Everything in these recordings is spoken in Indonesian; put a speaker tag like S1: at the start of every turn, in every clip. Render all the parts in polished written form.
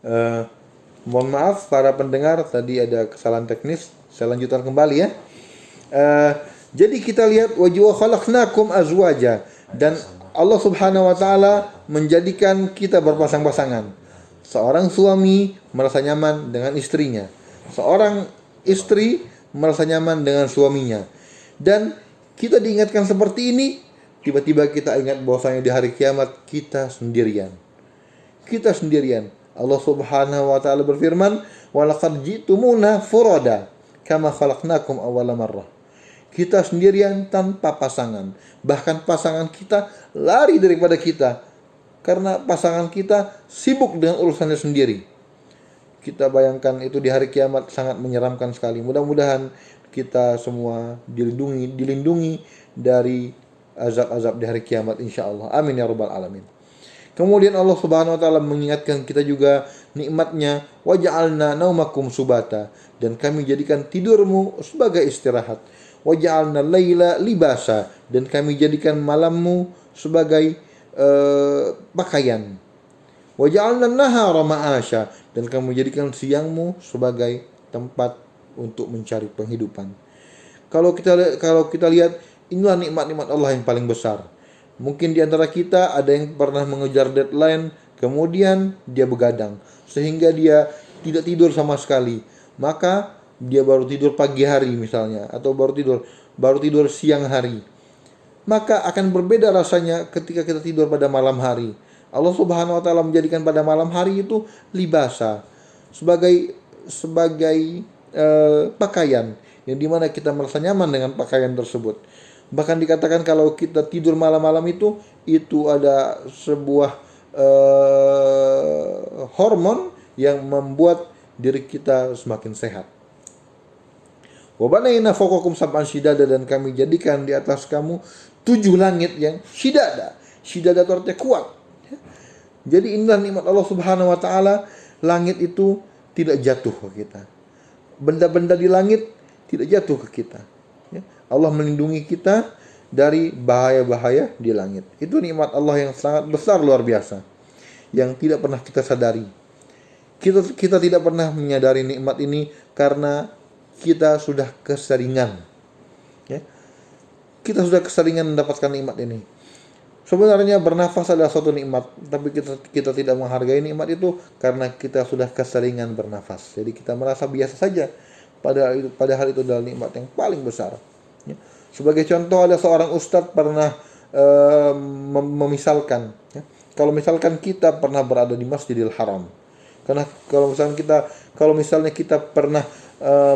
S1: Eh, Mohon maaf para pendengar, tadi ada kesalahan teknis. Saya lanjutkan kembali ya. Eh, jadi kita lihat wajwa khalaqnakum azwaja, dan Allah Subhanahu wa taala menjadikan kita berpasang-pasangan. Seorang suami merasa nyaman dengan istrinya. Seorang istri merasa nyaman dengan suaminya. Dan kita diingatkan seperti ini, tiba-tiba kita ingat bahwasanya di hari kiamat kita sendirian. Kita sendirian. Allah Subhanahu wa taala berfirman, "Wa laqad ji'tumuna furada kama khalaqnakum awwala marrah." Kita sendirian tanpa pasangan. Bahkan pasangan kita lari daripada kita karena pasangan kita sibuk dengan urusannya sendiri. Kita bayangkan itu di hari kiamat sangat menyeramkan sekali. Mudah-mudahan kita semua dilindungi dari azab-azab di hari kiamat insyaallah. Amin ya rabbal alamin. Kemudian Allah Subhanahu wa taala mengingatkan kita juga nikmatnya, waja'alna naumakum subata, dan kami jadikan tidurmu sebagai istirahat. Waja'alna laila libasa, dan kami jadikan malammu sebagai pakaian. Waja'alna nahara ma'asha, dan kami jadikan siangmu sebagai tempat untuk mencari penghidupan. Kalau kita lihat, inilah nikmat-nikmat Allah yang paling besar. Mungkin di antara kita ada yang pernah mengejar deadline, kemudian dia begadang sehingga dia tidak tidur sama sekali. Maka dia baru tidur pagi hari misalnya, atau baru tidur siang hari. Maka akan berbeda rasanya ketika kita tidur pada malam hari. Allah Subhanahu wa taala menjadikan pada malam hari itu libasa, sebagai pakaian yang dimana kita merasa nyaman dengan pakaian tersebut. Bahkan dikatakan kalau kita tidur malam-malam itu ada sebuah hormon yang membuat diri kita semakin sehat. Wa banayna fawqakum sab'an shidada, dan kami jadikan di atas kamu 7 langit yang shidada. Shidada itu artinya kuat. Jadi inilah nikmat Allah Subhanahu wa taala. Langit itu tidak jatuh ke kita. Benda-benda di langit tidak jatuh ke kita. Allah melindungi kita dari bahaya-bahaya di langit. Itu nikmat Allah yang sangat besar, luar biasa, yang tidak pernah kita sadari. Kita tidak pernah menyadari nikmat ini karena kita sudah keseringan. Ya. Kita sudah keseringan mendapatkan nikmat ini. Sebenarnya bernafas adalah suatu nikmat, tapi kita tidak menghargai nikmat itu karena kita sudah keseringan bernafas. Jadi kita merasa biasa saja, padahal itu adalah nikmat yang paling besar. Ya. Sebagai contoh, ada seorang ustadz pernah memisalkan, ya, kalau misalkan kita pernah berada di Masjidil Haram, karena kalau misalnya kita pernah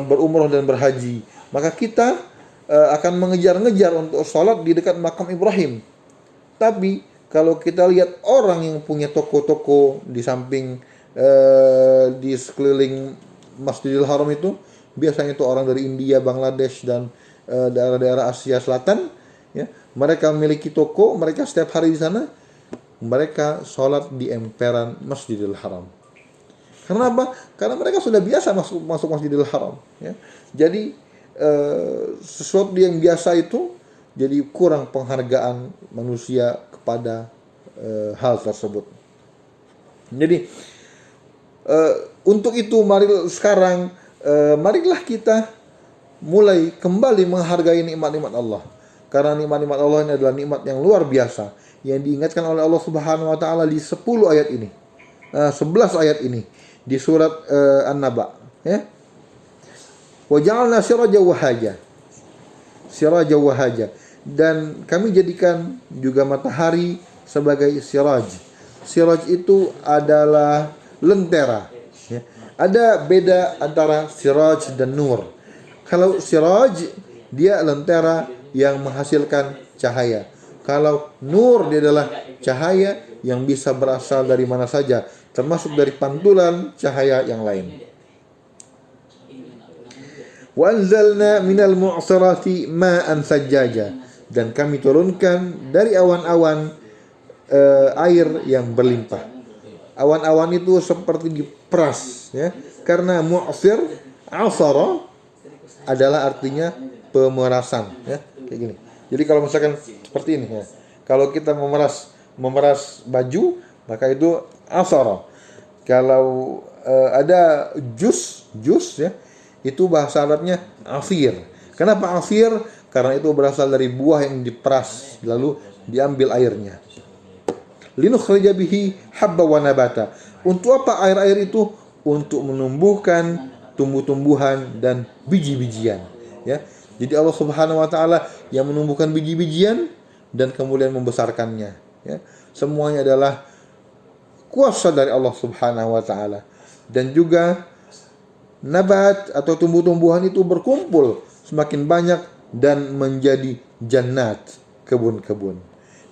S1: berumrah dan berhaji, maka kita akan mengejar-ngejar untuk sholat di dekat makam Ibrahim. Tapi kalau kita lihat orang yang punya toko-toko di samping di sekeliling Masjidil Haram itu, biasanya itu orang dari India, Bangladesh, dan daerah-daerah Asia Selatan, ya. Mereka memiliki toko, mereka setiap hari di sana, mereka sholat di emperan Masjidil Haram. Karena apa? Karena mereka sudah biasa masuk Masjidil Haram, ya. Jadi sesuatu yang biasa itu jadi kurang penghargaan manusia kepada hal tersebut. Jadi untuk itu marilah kita mulai kembali menghargai nikmat-nikmat Allah. Karena nikmat-nikmat Allah ini adalah nikmat yang luar biasa, yang diingatkan oleh Allah Subhanahu wa taala di 10 ayat ini. 11 ayat ini di surat An-Naba, ya. Wa ja'alna sirajan wahaja. Dan kami jadikan juga matahari sebagai siraj. Siraj itu adalah lentera, ya. Ada beda antara siraj dan nur. Kalau siraj, dia lentera yang menghasilkan cahaya. Kalau nur, dia adalah cahaya yang bisa berasal dari mana saja, termasuk dari pantulan cahaya yang lain. Wa anzalna minal mu'sirati ma'an sajjaja, dan kami turunkan dari awan-awan air yang berlimpah. Awan-awan itu seperti diperas, ya. Karena mu'sir, asara, adalah artinya pemerasan, ya, kayak gini. Jadi kalau misalkan seperti ini, ya, kalau kita memeras baju, maka itu asara. Kalau ada jus ya, itu bahasa Arabnya asir. Kenapa asir? Karena itu berasal dari buah yang diperas lalu diambil airnya. Linukhrija bihi habba wa nabata. Untuk apa air-air itu? Untuk menumbuhkan tumbuh-tumbuhan dan biji-bijian, ya. Jadi Allah Subhanahu wa taala yang menumbuhkan biji-bijian dan kemudian membesarkannya, ya. Semuanya adalah kuasa dari Allah Subhanahu wa taala. Dan juga nabat atau tumbuh-tumbuhan itu berkumpul semakin banyak dan menjadi jannat, kebun-kebun.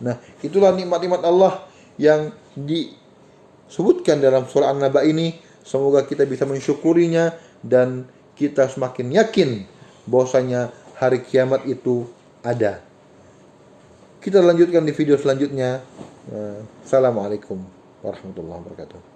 S1: Nah, itulah nikmat-nikmat Allah yang disebutkan dalam surah An-Naba ini. Semoga kita bisa mensyukurinya dan kita semakin yakin bahwasanya hari kiamat itu ada. Kita lanjutkan di video selanjutnya. Assalamualaikum warahmatullahi wabarakatuh.